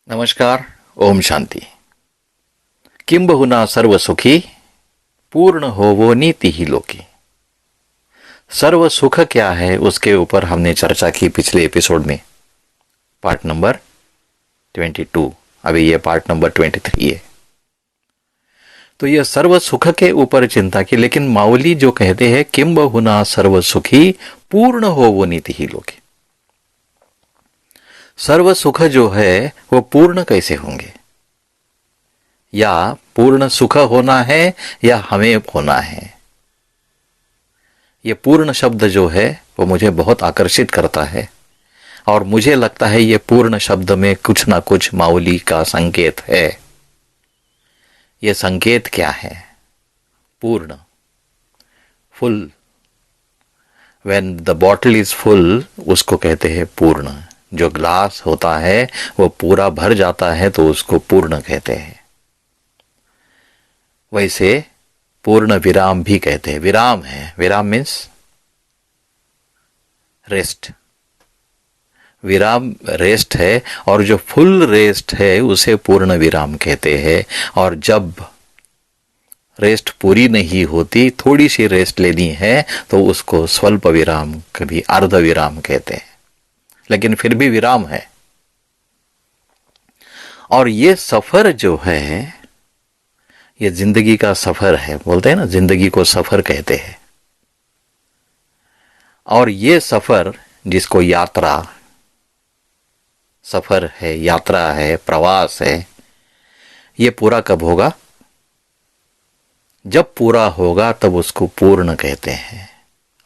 नमस्कार। ओम शांति। किम बहुना सर्व सुखी पूर्ण हो वो नीति ही लोकी। सर्व सुख क्या है उसके ऊपर हमने चर्चा की पिछले एपिसोड में, पार्ट नंबर 22। अभी ये पार्ट नंबर 23 है। तो यह सर्व सुख के ऊपर चिंता की, लेकिन माउली जो कहते हैं किम बहुना सर्व सुखी पूर्ण हो वो नीति ही लोकी। सर्व सुख जो है वो पूर्ण कैसे होंगे, या पूर्ण सुख होना है या हमें होना है। ये पूर्ण शब्द जो है वो मुझे बहुत आकर्षित करता है, और मुझे लगता है ये पूर्ण शब्द में कुछ ना कुछ माउली का संकेत है। ये संकेत क्या है? पूर्ण, full. When the bottle is full उसको कहते हैं पूर्ण। जो ग्लास होता है वो पूरा भर जाता है तो उसको पूर्ण कहते हैं। वैसे पूर्ण विराम भी कहते हैं। विराम है, विराम मीन्स रेस्ट। विराम रेस्ट है, और जो फुल रेस्ट है उसे पूर्ण विराम कहते हैं। और जब रेस्ट पूरी नहीं होती, थोड़ी सी रेस्ट लेनी है, तो उसको स्वल्प विराम, कभी अर्ध विराम कहते हैं, लेकिन फिर भी विराम है। और ये सफर जो है, ये जिंदगी का सफर है। बोलते हैं ना, जिंदगी को सफर कहते हैं। और ये सफर जिसको यात्रा, सफर है, यात्रा है, प्रवास है, ये पूरा कब होगा? जब पूरा होगा तब उसको पूर्ण कहते हैं।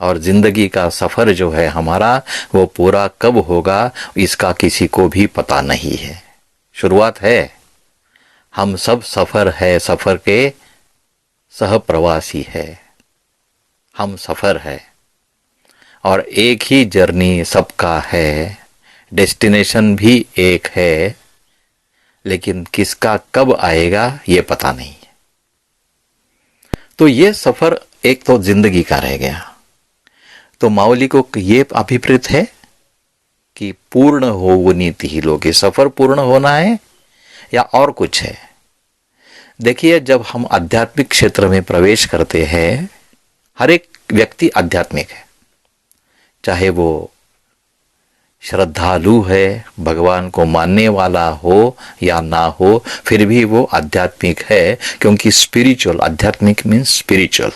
और जिंदगी का सफर जो है हमारा, वो पूरा कब होगा इसका किसी को भी पता नहीं है। शुरुआत है, हम सब सफर है, सफर के सह प्रवासी है। हम सफर है और एक ही जर्नी सबका है, डेस्टिनेशन भी एक है, लेकिन किसका कब आएगा ये पता नहीं है। तो ये सफर एक तो जिंदगी का रह गया। तो माउली को ये अभिप्रेत है कि पूर्ण हो वो नीति ही लोगे। सफर पूर्ण होना है या और कुछ है? देखिए, जब हम आध्यात्मिक क्षेत्र में प्रवेश करते हैं, हर एक व्यक्ति आध्यात्मिक है, चाहे वो श्रद्धालु है, भगवान को मानने वाला हो या ना हो, फिर भी वो आध्यात्मिक है, क्योंकि स्पिरिचुअल, आध्यात्मिक मीन्स स्पिरिचुअल।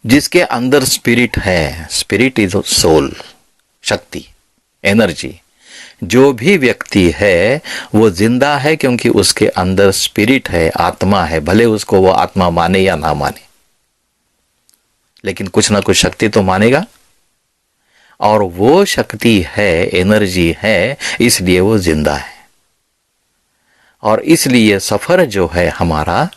जिसके अंदर स्पिरिट है, स्पिरिट इज सोल, शक्ति, एनर्जी। जो भी व्यक्ति है वो जिंदा है, क्योंकि उसके अंदर स्पिरिट है, आत्मा है। भले उसको वो आत्मा माने या ना माने, लेकिन कुछ ना कुछ शक्ति तो मानेगा। और वो शक्ति है, एनर्जी है, इसलिए वो जिंदा है। और इसलिए सफर जो है हमारा,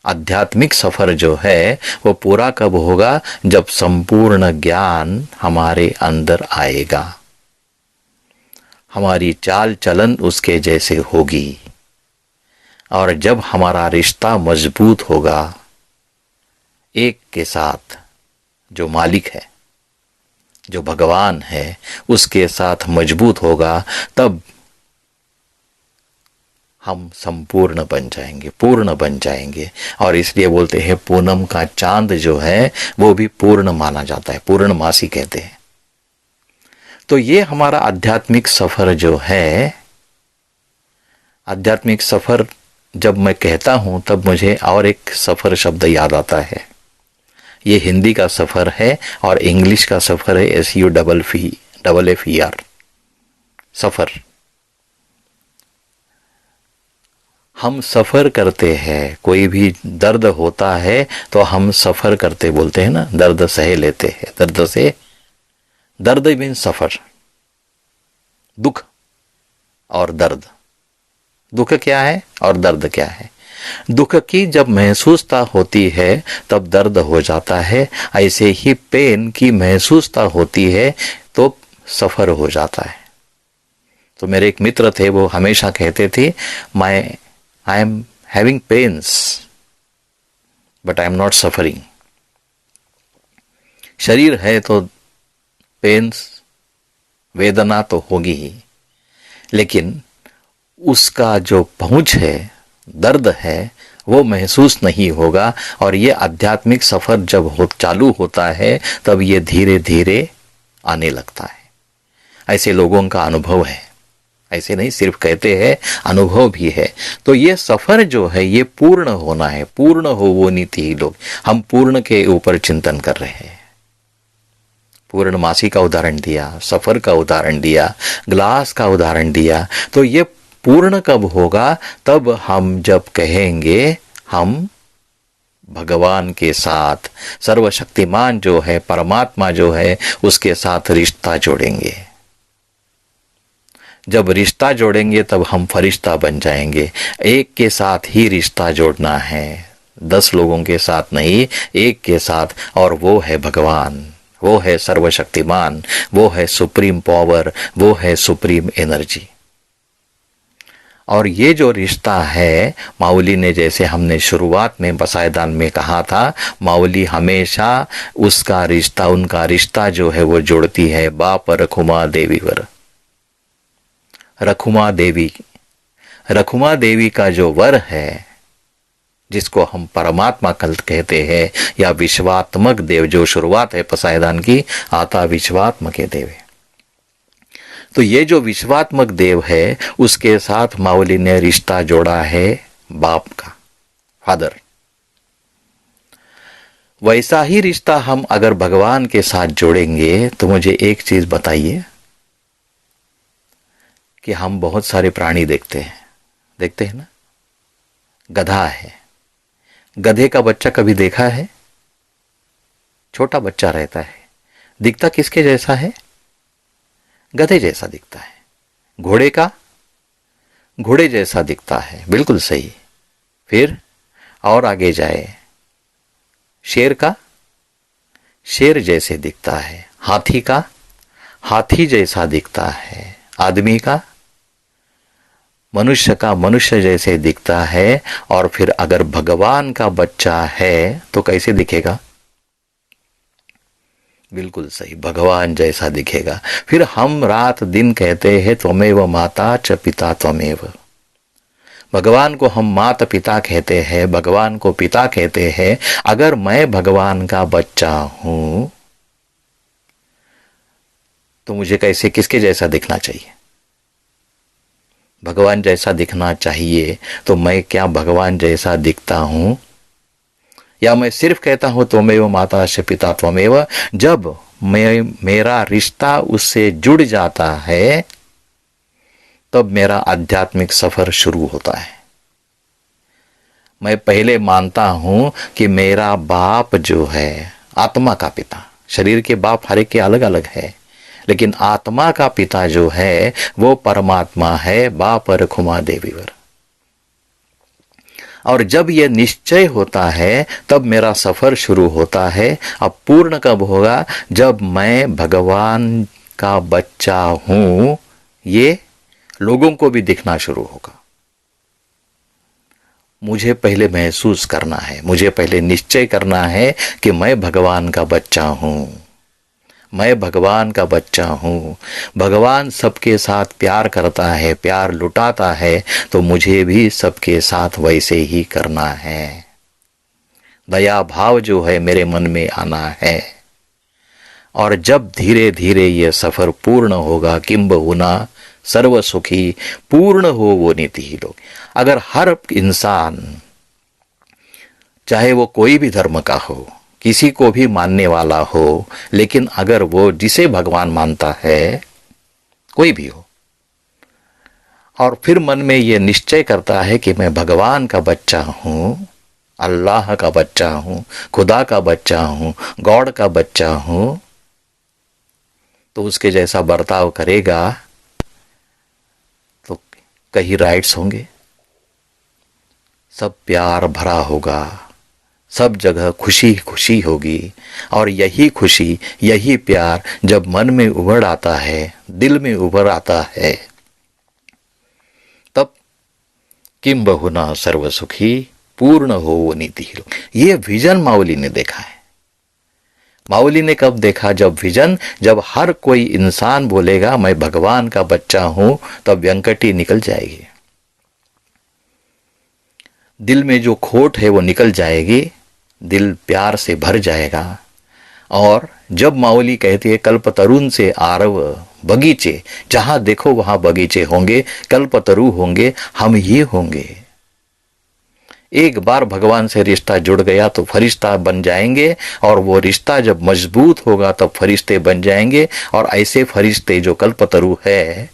आध्यात्मिक सफर जो है, वो पूरा कब होगा? जब संपूर्ण ज्ञान हमारे अंदर आएगा, हमारी चाल चलन उसके जैसे होगी। और जब हमारा रिश्ता मजबूत होगा एक के साथ, जो मालिक है, जो भगवान है, उसके साथ मजबूत होगा, तब हम संपूर्ण बन जाएंगे, पूर्ण बन जाएंगे। और इसलिए बोलते हैं पूनम का चांद जो है वो भी पूर्ण माना जाता है, पूर्णमासी कहते हैं। तो ये हमारा आध्यात्मिक सफर जो है, आध्यात्मिक सफर जब मैं कहता हूं तब मुझे और एक सफर शब्द याद आता है। ये हिंदी का सफर है और इंग्लिश का सफर है, SUFFER, सफर। हम सफर करते हैं, कोई भी दर्द होता है तो हम सफर करते, बोलते हैं ना, दर्द सह लेते हैं। दर्द से, दर्द मीन्स सफर, दुख और दर्द। दुख क्या है और दर्द क्या है? दुख की जब महसूसता होती है तब दर्द हो जाता है। ऐसे ही पेन की महसूसता होती है तो सफर हो जाता है। तो मेरे एक मित्र थे, वो हमेशा कहते थे, I am having pains but I am not suffering. शरीर है तो पेन्स, वेदना तो होगी ही, लेकिन उसका जो पहुंच है, दर्द है, वो महसूस नहीं होगा। और ये आध्यात्मिक सफर जब चालू होता है तब ये धीरे धीरे आने लगता है। ऐसे लोगों का अनुभव है, ऐसे नहीं सिर्फ कहते हैं, अनुभव भी है। तो ये सफर जो है ये पूर्ण होना है, पूर्ण हो वो नीति ही लोग। हम पूर्ण के ऊपर चिंतन कर रहे हैं। पूर्णमासी का उदाहरण दिया, सफर का उदाहरण दिया, ग्लास का उदाहरण दिया। तो ये पूर्ण कब होगा? तब हम जब कहेंगे हम भगवान के साथ, सर्वशक्तिमान जो है, परमात्मा जो है, उसके साथ रिश्ता जोड़ेंगे। जब रिश्ता जोड़ेंगे तब हम फरिश्ता बन जाएंगे। एक के साथ ही रिश्ता जोड़ना है, 10 लोगों के साथ नहीं, एक के साथ। और वो है भगवान, वो है सर्वशक्तिमान, वो है सुप्रीम पावर, वो है सुप्रीम एनर्जी। और ये जो रिश्ता है, माउली ने, जैसे हमने शुरुआत में बसायदान में कहा था, माउली हमेशा उसका रिश्ता, उनका रिश्ता जो है वो जोड़ती है बाप रखुमा देवी वर। रखुमा देवी, रखुमा देवी का जो वर है, जिसको हम परमात्मा कल्प कहते हैं, या विश्वात्मक देव, जो शुरुआत है पसायदान की, आता विश्वात्मक देव है। तो ये जो विश्वात्मक देव है, उसके साथ माउली ने रिश्ता जोड़ा है बाप का, फादर। वैसा ही रिश्ता हम अगर भगवान के साथ जोड़ेंगे तो मुझे एक चीज बताइए कि हम बहुत सारे प्राणी देखते हैं ना। गधा है, गधे का बच्चा कभी देखा है? छोटा बच्चा रहता है, दिखता किसके जैसा है? गधे जैसा दिखता है। घोड़े का, घोड़े जैसा दिखता है, बिल्कुल सही। फिर और आगे जाए, शेर का, शेर जैसे दिखता है। हाथी का, हाथी जैसा दिखता है। आदमी का, मनुष्य का, मनुष्य जैसे दिखता है। और फिर अगर भगवान का बच्चा है तो कैसे दिखेगा? बिल्कुल सही, भगवान जैसा दिखेगा। फिर हम रात दिन कहते हैं त्वमेव माता च पिता त्वमेव। भगवान को हम माता पिता कहते हैं, भगवान को पिता कहते हैं। अगर मैं भगवान का बच्चा हूं तो मुझे कैसे, किसके जैसा दिखना चाहिए? भगवान जैसा दिखना चाहिए। तो मैं क्या भगवान जैसा दिखता हूं? या मैं सिर्फ कहता हूं त्वमेव माता से पिता त्वमेव? जब मेरा रिश्ता उससे जुड़ जाता है तब मेरा आध्यात्मिक सफर शुरू होता है। मैं पहले मानता हूं कि मेरा बाप जो है, आत्मा का पिता, शरीर के बाप हर एक के अलग अलग है, लेकिन आत्मा का पिता जो है वो परमात्मा है, बाप रखुमा देवीवर। और जब यह निश्चय होता है तब मेरा सफर शुरू होता है। अब पूर्ण कब होगा? जब मैं भगवान का बच्चा हूं, ये लोगों को भी दिखना शुरू होगा। मुझे पहले महसूस करना है, मुझे पहले निश्चय करना है कि मैं भगवान का बच्चा हूं, मैं भगवान का बच्चा हूं। भगवान सबके साथ प्यार करता है, प्यार लुटाता है, तो मुझे भी सबके साथ वैसे ही करना है। दया भाव जो है मेरे मन में आना है। और जब धीरे धीरे यह सफर पूर्ण होगा, किंबहुना सर्व सुखी, पूर्ण हो वो नीति ही लोग। अगर हर इंसान, चाहे वो कोई भी धर्म का हो, किसी को भी मानने वाला हो, लेकिन अगर वो जिसे भगवान मानता है, कोई भी हो, और फिर मन में ये निश्चय करता है कि मैं भगवान का बच्चा हूं, अल्लाह का बच्चा हूं, खुदा का बच्चा हूं, गॉड का बच्चा हूं, तो उसके जैसा बर्ताव करेगा तो कहीं राइट्स होंगे, सब प्यार भरा होगा, सब जगह खुशी खुशी होगी। और यही खुशी, यही प्यार जब मन में उभर आता है, दिल में उभर आता है, तब किम बहुना सर्व सुखी, पूर्ण हो वो नीति। ये विजन माउली ने देखा है। माऊली ने कब देखा? जब विजन, जब हर कोई इंसान बोलेगा मैं भगवान का बच्चा हूं, तब व्यंकटी निकल जाएगी। दिल में जो खोट है वो निकल जाएगी, दिल प्यार से भर जाएगा। और जब माऊली कहती है कल्पतरुन से आरव बगीचे, जहां देखो वहां बगीचे होंगे, कल्पतरु होंगे, हम ये होंगे। एक बार भगवान से रिश्ता जुड़ गया तो फरिश्ता बन जाएंगे, और वो रिश्ता जब मजबूत होगा तब फरिश्ते बन जाएंगे। और ऐसे फरिश्ते जो कल्पतरु है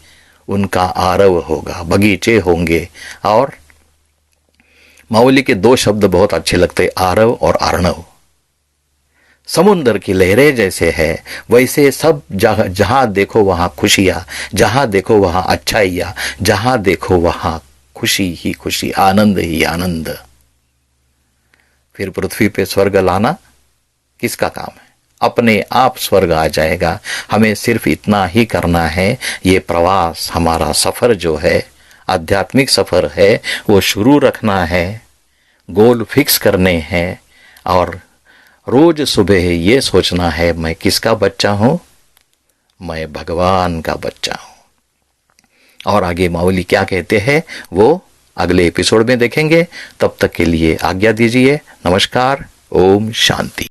उनका आरव होगा, बगीचे होंगे। और माऊली के दो शब्द बहुत अच्छे लगते, आरव और आर्णव। समुंदर की लहरें जैसे है वैसे सब जहां देखो वहां खुशियां, जहां देखो वहां अच्छाइयां, जहां देखो वहां खुशी ही खुशी, आनंद ही आनंद। फिर पृथ्वी पे स्वर्ग लाना किसका काम है? अपने आप स्वर्ग आ जाएगा। हमें सिर्फ इतना ही करना है, ये प्रवास, हमारा सफर जो है, आध्यात्मिक सफर है, वो शुरू रखना है, गोल फिक्स करने हैं। और रोज सुबह ये सोचना है मैं किसका बच्चा हूं? मैं भगवान का बच्चा हूं। और आगे माऊली क्या कहते हैं वो अगले एपिसोड में देखेंगे। तब तक के लिए आज्ञा दीजिए। नमस्कार। ओम शांति।